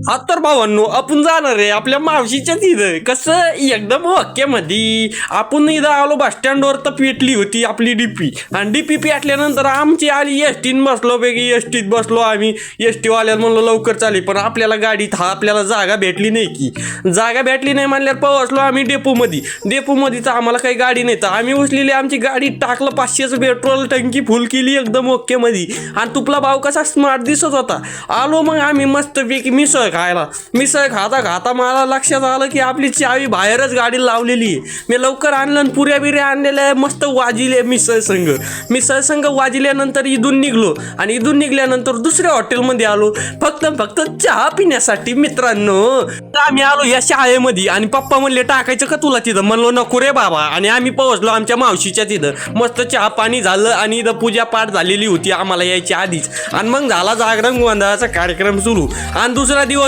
हा तर भावांनो आपण जाणार आहे आपल्या मावशीच्या तिथं कसं एकदम मध्ये आपण इथं आलो बस स्टँडवर तर पेटली होती आपली डीपी आणि डीपी पेटल्यानंतर आमची आली एस टीन बसलो पैकी एस टीत बसलो आम्ही एस टी वाल्याला म्हणलो लवकर चालेल पण आपल्याला गाडीत आपल्याला जागा भेटली नाही की जागा भेटली नाही म्हणल्यावर पोहोचलो आम्ही डेपोमध्ये तर आम्हाला काही गाडी नाही तर आम्ही उचलेली आमची गाडी टाकलं 500चं पेट्रोल टंकी फुल केली एकदम मध्ये आणि तुपला भाव कसा स्मार्ट दिसत होता आलो मग आम्ही मस्तपैकी मिसळ खाता खाता मला लक्षात आलं की आपली चावी बाहेरच गाडी लावलेली आहे मी लवकर आणलं आणि पुऱ्या बिऱ्या आणलेल्या मस्त वाजिले मिसळ संघ वाजल्यानंतर इथून निघलो आणि इथून निघल्यानंतर दुसऱ्या हॉटेलमध्ये आलो फक्त चहा पिण्यासाठी मित्रांनो आम्ही आलो या शाळेमध्ये आणि पप्पा म्हणले टाकायचं का तुला तिथं म्हणलो नको रे बाबा आणि आम्ही पोहोचलो आमच्या मावशीच्या तिथं मस्त चहा पाणी झालं आणि इथं पूजा पाठ झालेली होती आम्हाला यायच्या आधीच आणि मग झाला जागरण गोंधळाचा कार्यक्रम सुरू आणि दुसरा दिवस